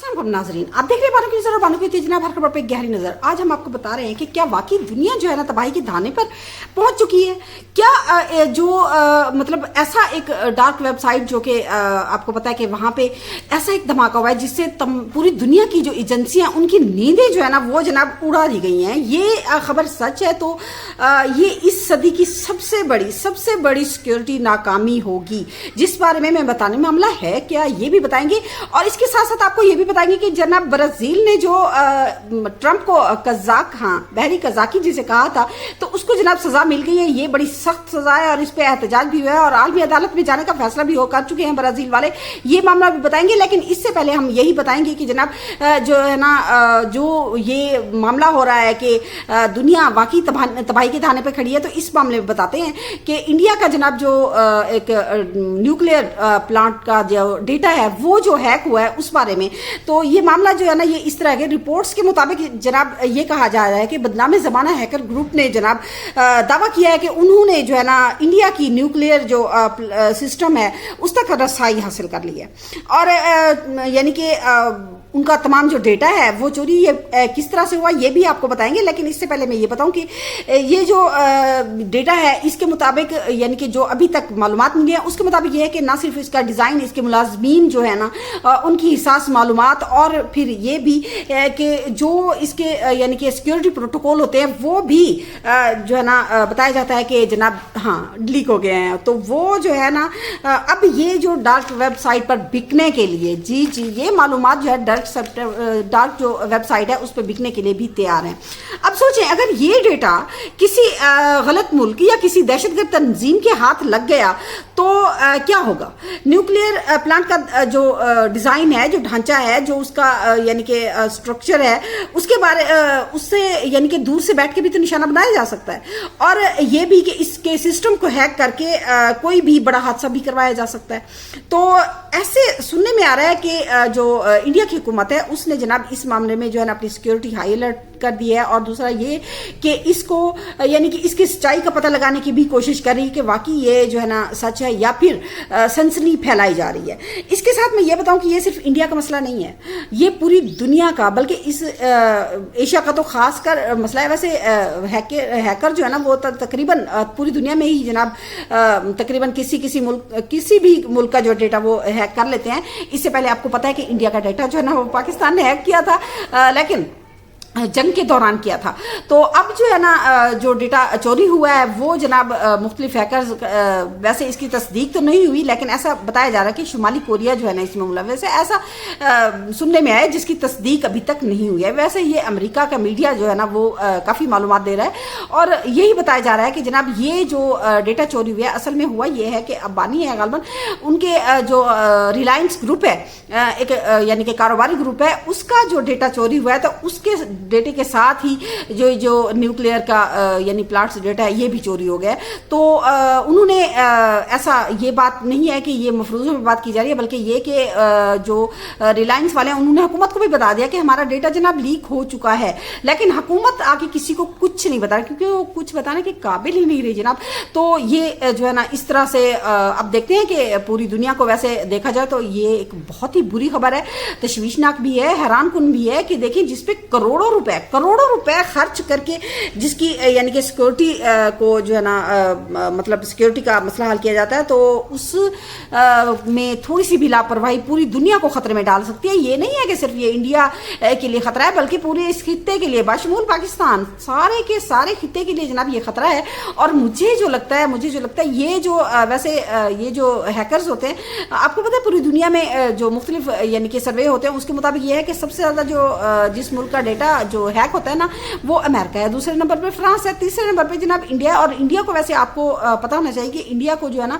अस्सलाम नाजरीन, आप देख रहे हैं बानो की नजर और बानो की जनाब हर खबर पे गहरी नजर। आज हम आपको बता रहे हैं कि क्या वाकई दुनिया जो है ना तबाही के धाने पर पहुंच चुकी है। क्या मतलब ऐसा एक डार्क वेबसाइट जो कि आपको पता है कि वहां पे ऐसा एक धमाका हुआ है जिससे पूरी दुनिया की जो एजेंसियां उनकी नींदें जो है ना वो जनाब उड़ा दी गई हैं। ये खबर सच है तो ये इस सदी की सबसे बड़ी सिक्योरिटी नाकामी होगी, जिस बारे में मैं बताने में मामला है क्या ये भी बताएंगे। और इसके साथ साथ आपको ये भी बताएंगे कि जनाब ब्राजील ने जो ट्रंप को बहरी कजाकी जिसे कहा था तो उसको जनाब सजा मिल गई है। ये बड़ी सख्त सजा है और इस पे एहतजाज भी हुआ है और आलमी अदालत में जाने का फैसला भी कर चुके हैं ब्राजील वाले। ये मामला भी बताएंगे, लेकिन इससे पहले हम यही बताएंगे कि जनाब जो है ना जो ये मामला हो रहा है कि दुनिया वाकई तबाही के धाने पे खड़ी है, तो इस मामले में बताते हैं कि इंडिया का जनाब जो एक न्यूक्लियर प्लांट का जो डेटा है वो जो हैक हुआ है उस बारे में। तो ये मामला जो है ना ये इस तरह के रिपोर्ट्स के मुताबिक जनाब ये कहा जा रहा है कि बदनाम ज़माना हैकर ग्रुप ने जनाब दावा किया है कि उन्होंने जो है ना इंडिया की न्यूक्लियर जो सिस्टम है उस तक रसाई हासिल कर ली है और यानी कि उनका तमाम जो डेटा है वो चोरी ये किस तरह से हुआ ये भी आपको बताएंगे। लेकिन इससे पहले मैं ये बताऊं कि ये जो डेटा है इसके मुताबिक यानी कि जो अभी तक मालूमात मिली है उसके मुताबिक ये है कि ना सिर्फ इसका डिज़ाइन, इसके मुलाजमीन जो है ना उनकी हिसास मालूमात और फिर ये भी कि जो इसके यानी कि सिक्योरिटी प्रोटोकॉल होते हैं वो भी जो है ना बताया जाता है कि जनाब लीक हो गए हैं। तो वो जो है ना अब ये जो डार्क वेबसाइट पर बिकने के लिए जी ये मालूमात जो है डार्क जो वेबसाइट है उस पर बिकने के लिए भी तैयार हैं। अब सोचें अगर ये डेटा किसी गलत मुल्क या किसी दहशतगर्द तंजीम के हाथ लग गया तो क्या होगा। न्यूक्लियर प्लांट का जो डिजाइन है, जो ढांचा है, जो उसका यानी कि स्ट्रक्चर है उसके बारे उससे यानी कि दूर से बैठ के भी तो निशाना बनाया जा सकता है और ये भी कि इसके सिस्टम को हैक करके कोई भी बड़ा हादसा भी करवाया जा सकता है। तो ऐसे सुनने में आ रहा है कि जो इंडिया की हुकूमत है उसने जनाब इस मामले में जो है ना अपनी सिक्योरिटी हाई अलर्ट कर दी है और दूसरा ये कि इसको यानी कि इसकी सच्चाई का पता लगाने की भी कोशिश कर रही है कि वाकई ये जो है ना सच है या फिर सनसनी फैलाई जा रही है। इसके साथ मैं ये बताऊं कि ये सिर्फ इंडिया का मसला नहीं है, ये पूरी दुनिया का बल्कि इस एशिया का तो खास कर मसला है। वैसे हैकर जो है ना वो तकरीबन पूरी दुनिया में ही जनाब तकरीबन किसी भी मुल्क का जो डेटा वो हैक कर लेते हैं। इससे पहले आपको पता है कि इंडिया का डेटा जो है ना वो पाकिस्तान ने हैक किया था लेकिन जंग के दौरान किया था। तो अब जो है ना जो डेटा चोरी हुआ है वो जनाब मुख्तलिफ हैकर्स वैसे इसकी तस्दीक तो नहीं हुई लेकिन ऐसा बताया जा रहा है कि शुमाली कोरिया जो है ना इसमें मुलव्वस है, ऐसा सुनने में आया जिसकी तस्दीक अभी तक नहीं हुई है। वैसे ये अमेरिका का मीडिया जो है ना वो काफ़ी मालूमात दे रहा है और यही बताया जा रहा है कि जनाब ये जो डेटा चोरी हुआ है असल में हुआ ये है कि अब्बानी है गालबन उनके जो रिलायंस ग्रुप है एक यानी कि कारोबारी ग्रुप है उसका जो डेटा चोरी हुआ है तो उसके डेटे के साथ ही जो न्यूक्लियर का यानी प्लांट्स डेटा है ये भी चोरी हो गया। तो उन्होंने ऐसा ये बात नहीं है कि ये मफरूज़ों में बात की जा रही है बल्कि ये कि जो रिलायंस वाले हैं उन्होंने हुकूमत को भी बता दिया कि हमारा डेटा जनाब लीक हो चुका है, लेकिन हुकूमत आके किसी को कुछ नहीं बता रही क्योंकि वो कुछ बताने के काबिल ही नहीं रही जनाब। तो ये जो है ना इस तरह से अब देखते हैं कि पूरी दुनिया को वैसे देखा जाए तो ये एक बहुत ही बुरी खबर है, तशवीशनाक भी है, हैरान कुन भी है कि देखिए जिसपे करोड़ों रुपए खर्च करके जिसकी यानी कि सिक्योरिटी को जो है ना मतलब सिक्योरिटी का मसला हल किया जाता है तो उस में थोड़ी सी भी लापरवाही पूरी दुनिया को खतरे में डाल सकती है। ये नहीं है कि सिर्फ ये इंडिया के लिए खतरा है बल्कि पूरे इस खित्ते के लिए बाशमूल पाकिस्तान सारे के सारे खित्ते के लिए जनाब ये खतरा है। और मुझे जो लगता है ये जो वैसे ये जो हैकर्स होते हैं आपको पता है पूरी दुनिया में जो मुख्तलिफ यानी कि सर्वे होते हैं उसके मुताबिक ये है कि सबसे ज़्यादा जो जिस मुल्क का डेटा जो हैक होता है ना वो अमेरिका है, दूसरे नंबर पे फ्रांस है, तीसरे नंबर पे जनाब इंडिया। और इंडिया को वैसे आपको पता होना चाहिए कि इंडिया को जो है ना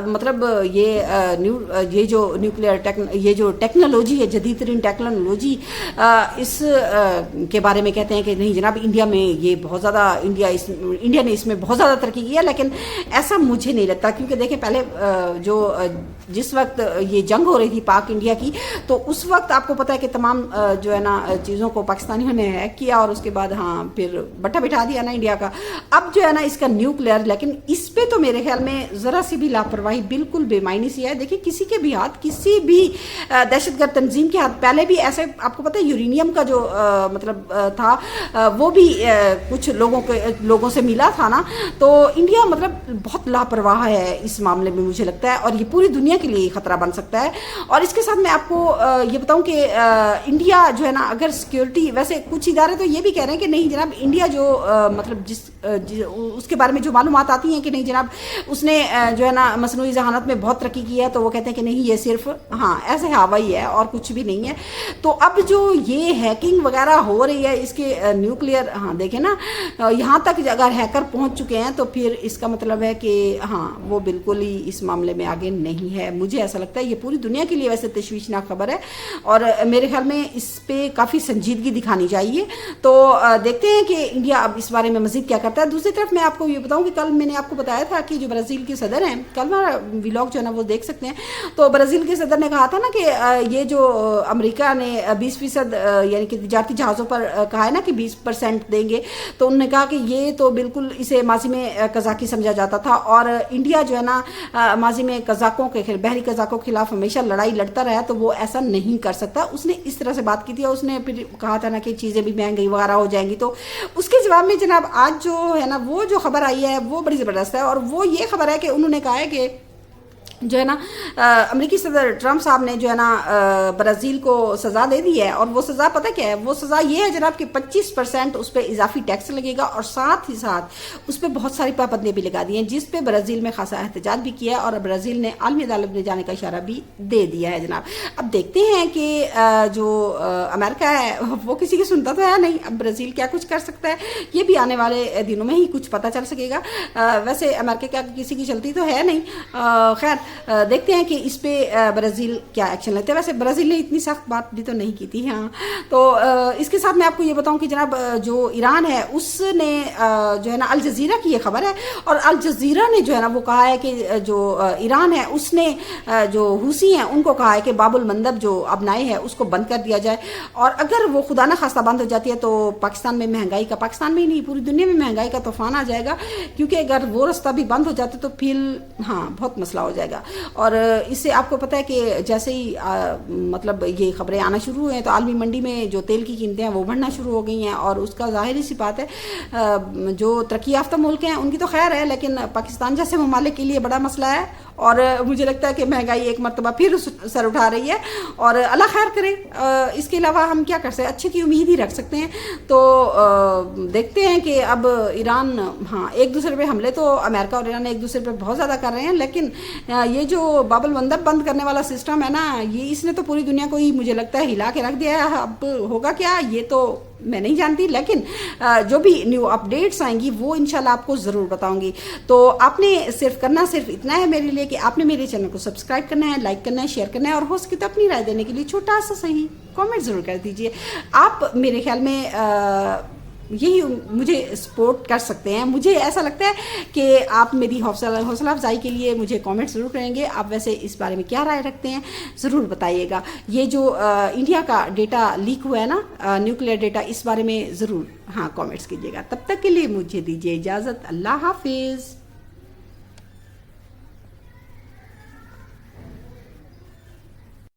मतलब ये जो न्यूक्लियर ये जो टेक्नोलॉजी है जदीद तरीन टेक्नोलॉजी इस के बारे में कहते हैं कि नहीं जनाब इंडिया में ये बहुत ज़्यादा इंडिया ने इसमें बहुत ज़्यादा तरक्की की है, लेकिन ऐसा मुझे नहीं लगता क्योंकि देखिए पहले जो जिस वक्त ये जंग हो रही थी पाक इंडिया की तो उस वक्त आपको पता है कि तमाम जो है ना चीज़ों को पाकिस्तानियों انہوں نے ہیک کیا اور اس کے بعد ہاں پھر بٹا بٹھا دیا نا انڈیا کا. اب جو ہے نا اس کا نیوکلیئر، لیکن اس پہ تو میرے خیال میں ذرا سی بھی لاپرواہی بالکل بے معنی سی ہے. دیکھیں کسی کے بھی ہاتھ، کسی بھی دہشت گرد تنظیم کے ہاتھ پہلے بھی ایسے، آپ کو پتہ ہے یورینیم کا جو مطلب تھا وہ بھی کچھ لوگوں سے ملا تھا نا. تو انڈیا مطلب بہت لاپرواہ ہے اس معاملے میں مجھے لگتا ہے، اور یہ پوری دنیا کے لیے خطرہ بن سکتا ہے. اور اس کے ساتھ میں آپ کو یہ بتاؤں کہ انڈیا جو ہے نا اگر سیکیورٹی، ویسے کچھ ادارے تو یہ بھی کہہ رہے ہیں کہ نہیں جناب انڈیا جو مطلب اس کے بارے میں جو معلومات آتی ہیں کہ نہیں جناب اس نے جو ہے نا مصنوعی ذہانت میں بہت ترقی کی ہے، تو وہ کہتے ہیں کہ نہیں یہ صرف ہاں ایسے ہوائی ہے اور کچھ بھی نہیں ہے. تو اب جو یہ ہیکنگ وغیرہ ہو رہی ہے اس کے نیوکلیئر، ہاں دیکھیں نا یہاں تک اگر ہیکر پہنچ چکے ہیں تو پھر اس کا مطلب ہے کہ ہاں وہ بالکل ہی اس معاملے میں آگے نہیں ہے. مجھے ایسا لگتا ہے یہ پوری دنیا کے لیے ویسے تشویشناک خبر ہے، اور میرے خیال میں اس پہ کافی سنجیدگی دکھانی چاہیے. تو دیکھتے ہیں کہ انڈیا اب اس بارے میں مزید کیا کرتا ہے. دوسری طرف میں آپ کو یہ بتاؤں کہ کل میں نے آپ کو بتایا تھا کہ جو برازیل کے صدر ہیں، کل ہمارا ولاگ جو ہے نا وہ دیکھ سکتے ہیں، تو برازیل کے صدر نے کہا تھا نا کہ یہ جو امریکہ نے 20% یعنی کہ تجارتی جہازوں پر کہا ہے نا کہ 20% دیں گے، تو انہوں نے کہا کہ یہ تو بالکل اسے ماضی میں قزاقی سمجھا جاتا تھا، اور انڈیا جو ہے نا ماضی میں بحری قزاقوں کے خلاف ہمیشہ لڑائی لڑتا رہا، تو وہ ایسا نہیں کر سکتا. اس نے اس طرح سے بات کی تھی، اور اس نے پھر کہا تھا نا کہ چیزیں بھی مہنگی وغیرہ ہو جائیں گی. تو اس کے جواب میں جناب آج جو ہے نا وہ جو خبر آئی ہے وہ بڑی زبردست ہے، اور وہ یہ خبر ہے کہ انہوں نے کہا ہے کہ جو ہے نا امریکی صدر ٹرمپ صاحب نے جو ہے نا برازیل کو سزا دے دی ہے. اور وہ سزا پتہ کیا ہے؟ وہ سزا یہ ہے جناب کہ 25% اس پہ اضافی ٹیکس لگے گا، اور ساتھ ہی ساتھ اس پہ بہت ساری پابندیاں بھی لگا دی ہیں، جس پہ برازیل میں خاصا احتجاج بھی کیا ہے، اور برازیل نے عالمی عدالت میں جانے کا اشارہ بھی دے دیا ہے جناب. اب دیکھتے ہیں کہ جو امریکہ ہے وہ کسی کی سنتا تو ہے نہیں، اب برازیل کیا کچھ کر سکتا ہے یہ بھی آنے والے دنوں میں ہی کچھ پتہ چل سکے گا. ویسے امریکہ کیا کسی کی چلتی تو ہے نہیں. خیر دیکھتے ہیں کہ اس پہ برازیل کیا ایکشن لیتے ہیں. ویسے برازیل نے اتنی سخت بات بھی تو نہیں کی تھی. ہاں تو اس کے ساتھ میں آپ کو یہ بتاؤں کہ جناب جو ایران ہے اس نے جو ہے نا الجزیرہ کی یہ خبر ہے، اور الجزیرہ نے جو ہے نا وہ کہا ہے کہ جو ایران ہے اس نے جو حوثی ہیں ان کو کہا ہے کہ باب المندب جو اب نائے ہے اس کو بند کر دیا جائے، اور اگر وہ خدا نہ خواستہ بند ہو جاتی ہے تو پاکستان میں مہنگائی کا، پاکستان میں ہی نہیں پوری دنیا میں مہنگائی کا طوفان آ جائے گا. کیونکہ اگر وہ رستہ بھی بند ہو جاتا تو پھر ہاں بہت مسئلہ ہو جائے گا. اور اس سے آپ کو پتہ ہے کہ جیسے ہی مطلب یہ خبریں آنا شروع ہوئے ہیں تو عالمی منڈی میں جو تیل کی قیمتیں ہیں وہ بڑھنا شروع ہو گئی ہیں، اور اس کا ظاہری سی بات ہے جو ترقی یافتہ ملک ہیں ان کی تو خیر ہے، لیکن پاکستان جیسے ممالک کے لیے بڑا مسئلہ ہے. اور مجھے لگتا ہے کہ مہنگائی ایک مرتبہ پھر سر اٹھا رہی ہے، اور اللہ خیر کرے. اس کے علاوہ ہم کیا کر سکتے ہیں؟ اچھے کی امید ہی رکھ سکتے ہیں. تو دیکھتے ہیں کہ اب ایران، ہاں ایک دوسرے پہ حملے تو امریکہ اور ایران ایک دوسرے پہ بہت زیادہ کر رہے ہیں، لیکن یہ جو باب المندب بند کرنے والا سسٹم ہے نا، یہ اس نے تو پوری دنیا کو ہی مجھے لگتا ہے ہلا کے رکھ دیا ہے. اب ہوگا کیا یہ تو میں نہیں جانتی، لیکن جو بھی نیو اپڈیٹس آئیں گی وہ انشاءاللہ آپ کو ضرور بتاؤں گی. تو آپ نے صرف اتنا ہے میرے لیے کہ آپ نے میرے چینل کو سبسکرائب کرنا ہے، لائک کرنا ہے، شیئر کرنا ہے، اور ہو سکے تو اپنی رائے دینے کے لیے چھوٹا سا صحیح کامنٹ ضرور کر دیجئے. آپ میرے خیال میں یہی مجھے سپورٹ کر سکتے ہیں. مجھے ایسا لگتا ہے کہ آپ میری حوصلہ افزائی کے لیے مجھے کامنٹ ضرور کریں گے. آپ ویسے اس بارے میں کیا رائے رکھتے ہیں ضرور بتائیے گا. یہ جو انڈیا کا ڈیٹا لیک ہوا ہے نا، نیوکلیئر ڈیٹا، اس بارے میں ضرور ہاں کامنٹس کیجیے گا. تب تک کے لیے مجھے دیجیے اجازت. اللہ حافظ.